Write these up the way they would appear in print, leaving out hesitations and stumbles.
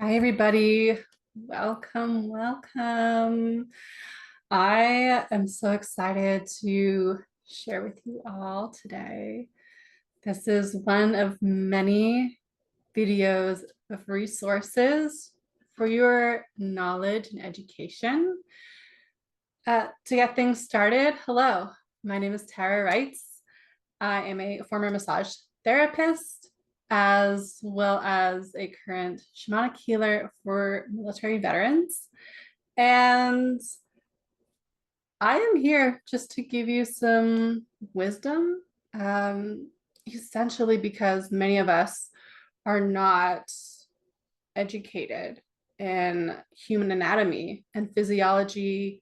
Hi, everybody. Welcome, welcome. I am so excited to share with you all today. This is one of many videos of resources for your knowledge and education. To get things started, hello, my name is Tara Wrights. I am a former massage therapist as well as a current shamanic healer for military veterans. And I am here just to give you some wisdom, essentially because many of us are not educated in human anatomy and physiology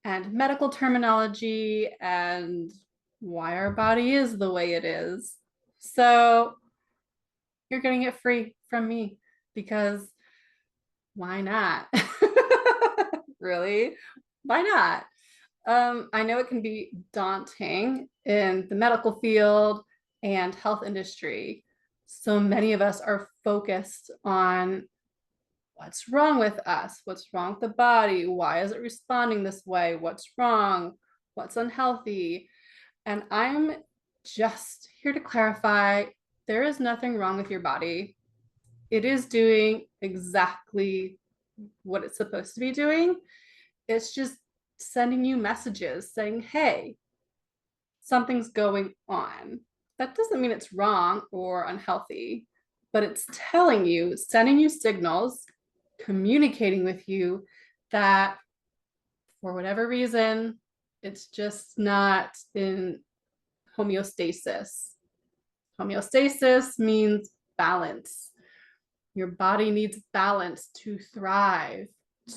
and medical terminology and why our body is the way it is. So you're getting it free from me because why not? Really? Why not? I know it can be daunting in the medical field and health industry. So many of us are focused on what's wrong with us, what's wrong with the body, why is it responding this way, what's wrong, what's unhealthy. And I'm just here to clarify there is nothing wrong with your body. It is doing exactly what it's supposed to be doing. It's just sending you messages saying, hey, something's going on. That doesn't mean it's wrong or unhealthy, but it's telling you, sending you signals, communicating with you that for whatever reason, it's just not in homeostasis. Homeostasis means balance. Your body needs balance to thrive,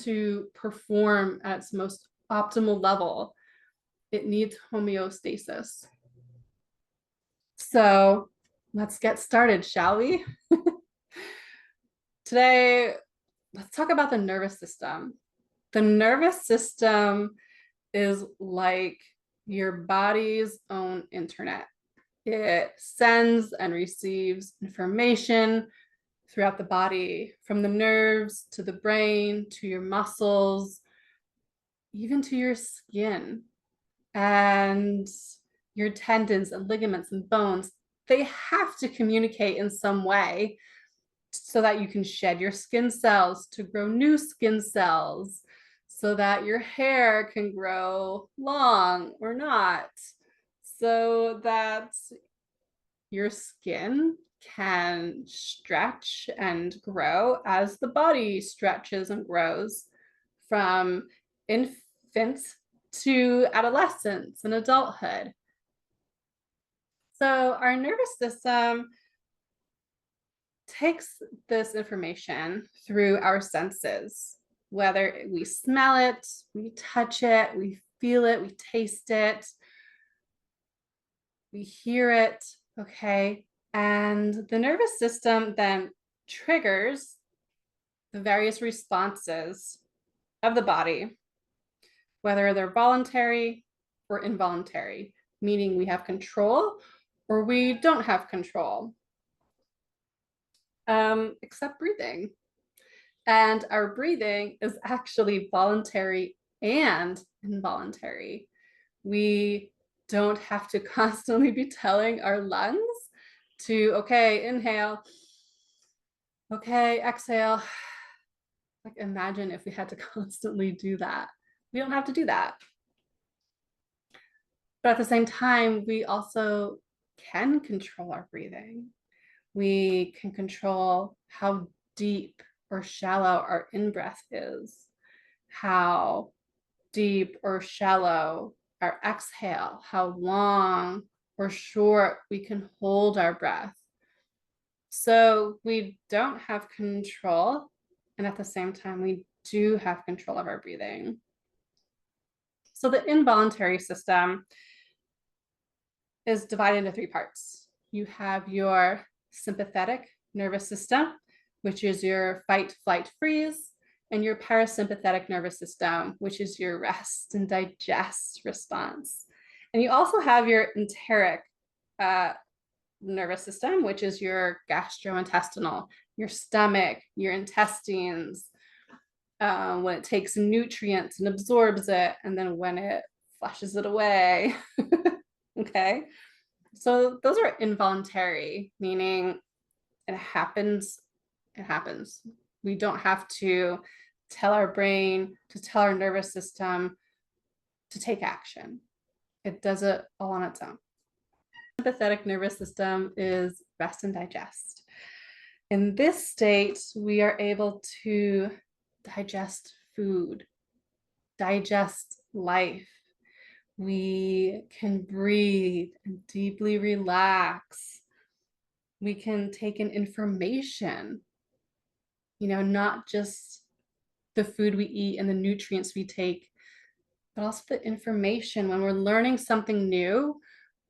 to perform at its most optimal level. It needs homeostasis. So let's get started, shall we? Today, let's talk about the nervous system. The nervous system is like your body's own internet. It sends and receives information throughout the body, from the nerves to the brain to your muscles, even to your skin and your tendons and ligaments and bones. They have to communicate in some way so that you can shed your skin cells to grow new skin cells, so that your hair can grow long or not, so that your skin can stretch and grow as the body stretches and grows from infant to adolescence and adulthood. So our nervous system takes this information through our senses, whether we smell it, we touch it, we feel it, we taste it, we hear it, okay? And the nervous system then triggers the various responses of the body, whether they're voluntary or involuntary, meaning we have control or we don't have control, except breathing. And our breathing is actually voluntary and involuntary. We don't have to constantly be telling our lungs to, okay, inhale, okay, exhale. Like, imagine if we had to constantly do that. We don't have to do that. But at the same time, we also can control our breathing. We can control how deep or shallow our in-breath is, how deep or shallow our exhale, how long or short we can hold our breath. So we don't have control, and at the same time, we do have control of our breathing. So the involuntary system is divided into three parts. You have your sympathetic nervous system, which is your fight, flight, freeze, and your parasympathetic nervous system, which is your rest and digest response. And you also have your enteric nervous system, which is your gastrointestinal your stomach, your intestines, when it takes nutrients and absorbs it, and then when it flushes it away. Okay. So those are involuntary, meaning it happens, it happens. We don't have to tell our brain, to tell our nervous system to take action. It does it all on its own. Sympathetic nervous system is rest and digest. In this state, we are able to digest food, digest life. We can breathe and deeply relax. We can take in information, not just the food we eat and the nutrients we take, but also the information. When we're learning something new,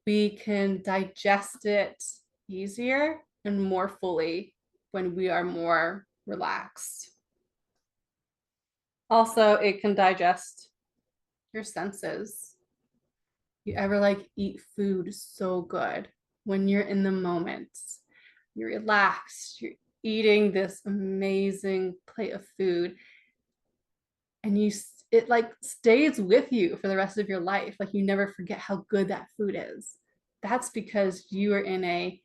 we can digest it easier and more fully when we are more relaxed. Also, it can digest your senses. You ever eat food so good when you're in the moment? You're relaxed, you're eating this amazing plate of food, and it stays with you for the rest of your life. You never forget how good that food is. That's because you are in a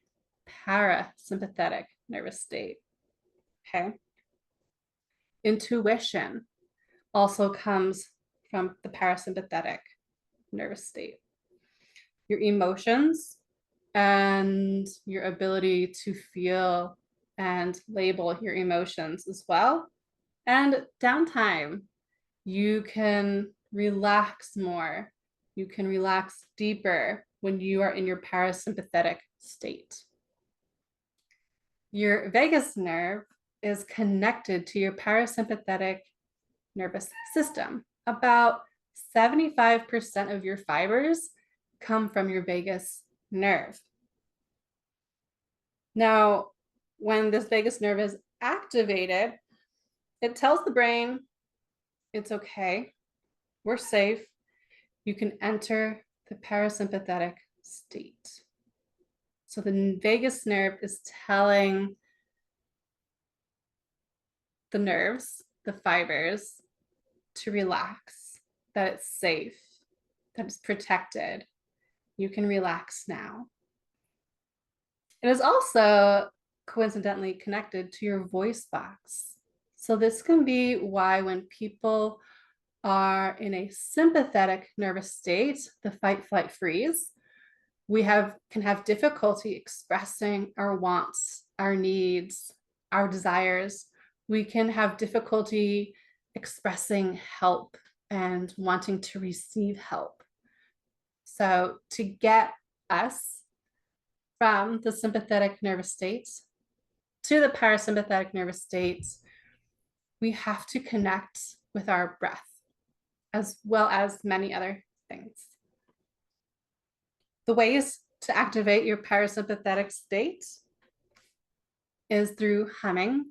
parasympathetic nervous state. Okay. Intuition also comes from the parasympathetic nervous state. Your emotions and your ability to feel and label your emotions as well. And downtime, you can relax more. You can relax deeper when you are in your parasympathetic state. Your vagus nerve is connected to your parasympathetic nervous system. About 75% of your fibers come from your vagus nerve. Now, when this vagus nerve is activated, it tells the brain, it's okay, we're safe, you can enter the parasympathetic state. So the vagus nerve is telling the nerves, the fibers, to relax, that it's safe, that it's protected. You can relax now. It is also coincidentally connected to your voice box. So this can be why when people are in a sympathetic nervous state, the fight, flight, freeze, we can have difficulty expressing our wants, our needs, our desires. We can have difficulty expressing help and wanting to receive help. So to get us from the sympathetic nervous states to the parasympathetic nervous states, we have to connect with our breath, as well as many other things. The ways to activate your parasympathetic state is through humming,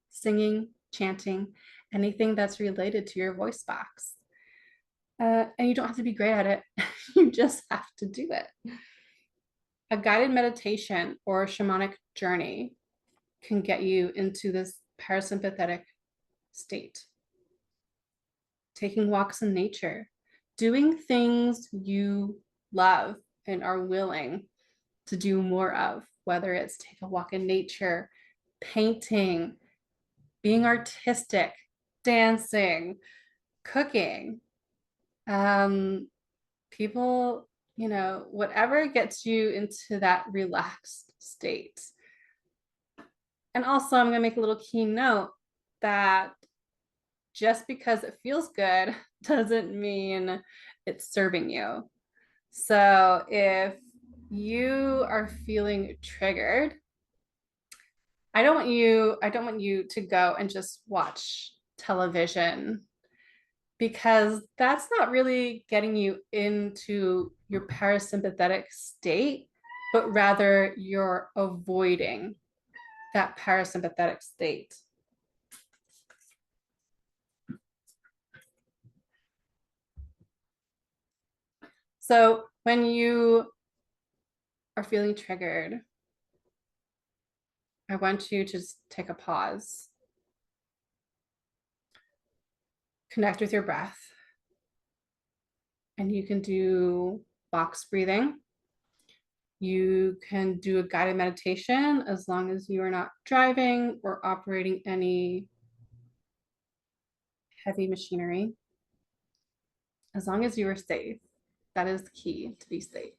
singing, chanting, anything that's related to your voice box. And you don't have to be great at it. You just have to do it. A guided meditation or shamanic journey can get you into this parasympathetic state. Taking walks in nature, doing things you love and are willing to do more of, whether it's take a walk in nature, painting, being artistic, dancing, cooking. People, whatever gets you into that relaxed state. And also, I'm going to make a little key note that just because it feels good doesn't mean it's serving you. So if you are feeling triggered, I don't want you to go and just watch television, because that's not really getting you into your parasympathetic state, but rather you're avoiding that parasympathetic state. So when you are feeling triggered, I want you to just take a pause, connect with your breath, and you can do box breathing. You can do a guided meditation as long as you are not driving or operating any heavy machinery. As long as you are safe, that is the key, to be safe.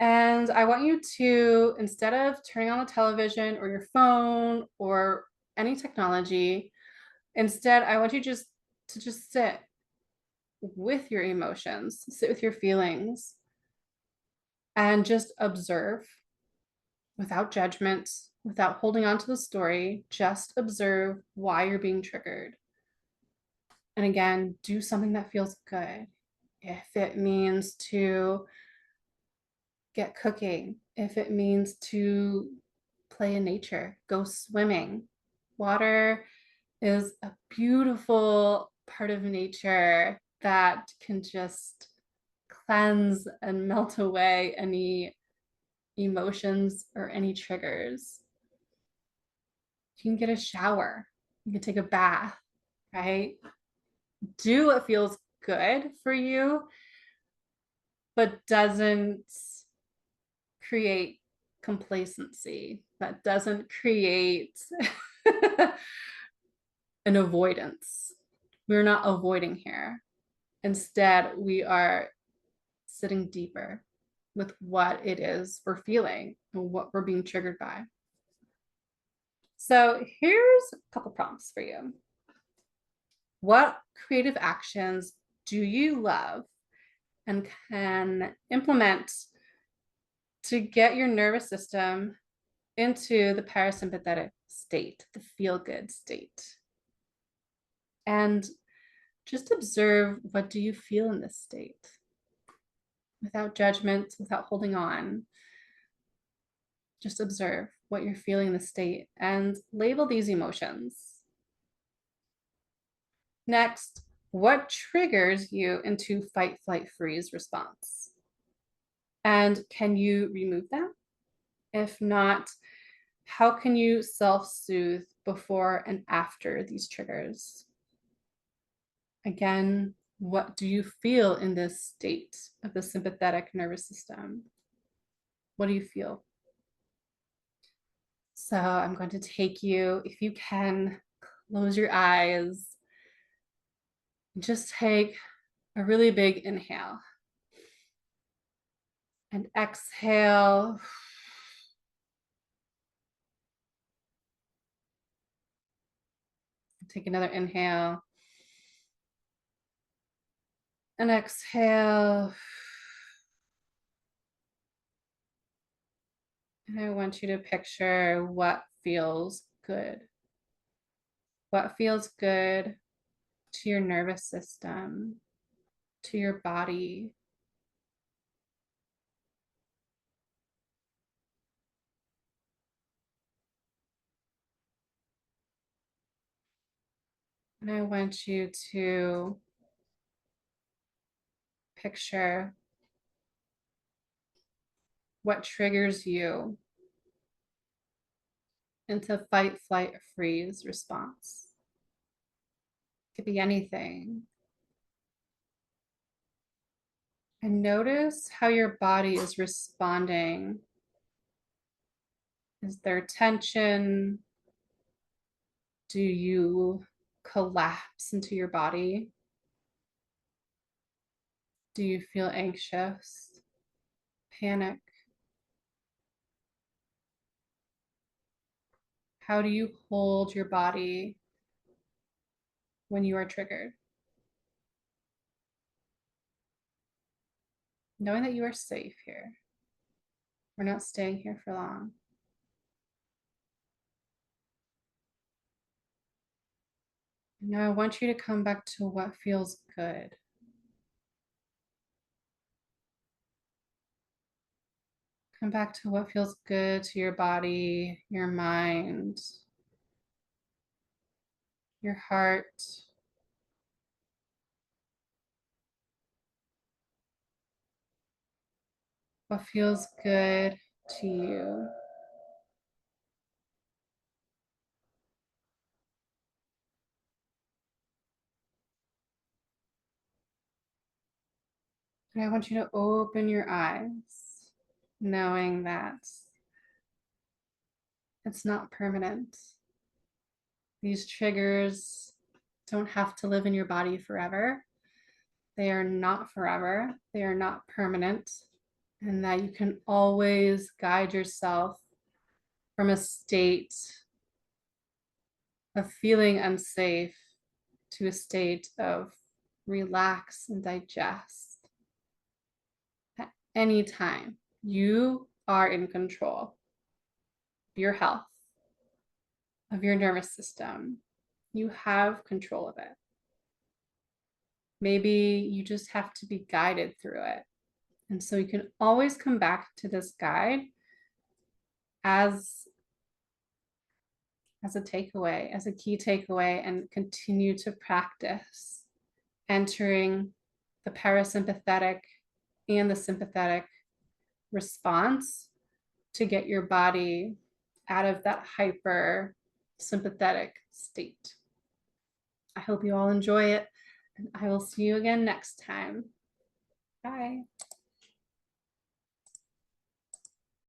And I want you to, instead of turning on the television or your phone or any technology, instead, I want you just to just sit with your emotions, sit with your feelings, and just observe without judgment, without holding on to the story. Just observe why you're being triggered. And again, do something that feels good. If it means to get cooking, if it means to play in nature, go swimming. Water is a beautiful part of nature that can just cleanse and melt away any emotions or any triggers. You can get a shower, you can take a bath, right? Do what feels good for you, but doesn't create complacency, that doesn't create an avoidance. We're not avoiding here. Instead, we are sitting deeper with what it is we're feeling and what we're being triggered by. So here's a couple prompts for you. What creative actions do you love and can implement to get your nervous system into the parasympathetic state, the feel-good state? And just observe, what do you feel in this state? Without judgment, without holding on. Just observe what you're feeling in the state and label these emotions. Next, what triggers you into fight, flight, freeze response? And can you remove them? If not, how can you self-soothe before and after these triggers? Again, what do you feel in this state of the sympathetic nervous system? What do you feel? So I'm going to take you, if you can, close your eyes. Just take a really big inhale and exhale. Take another inhale and exhale. And I want you to picture what feels good. What feels good to your nervous system, to your body. And I want you to picture what triggers you into fight, flight, or freeze response. It could be anything. And notice how your body is responding. Is there tension? Do you collapse into your body? Do you feel anxious, panic? How do you hold your body when you are triggered? Knowing that you are safe here. We're not staying here for long. Now I want you to come back to what feels good. Come back to what feels good to your body, your mind, your heart. What feels good to you. And I want you to open your eyes, knowing that it's not permanent. These triggers don't have to live in your body forever. They are not forever. They are not permanent. And that you can always guide yourself from a state of feeling unsafe to a state of relax and digest. At any time, you are in control of your health, of your nervous system. You have control of it. Maybe you just have to be guided through it. And so you can always come back to this guide as a takeaway, as a key takeaway, and continue to practice entering the parasympathetic and the sympathetic response to get your body out of that hyper sympathetic state. I hope you all enjoy it, and I will see you again next time. Bye.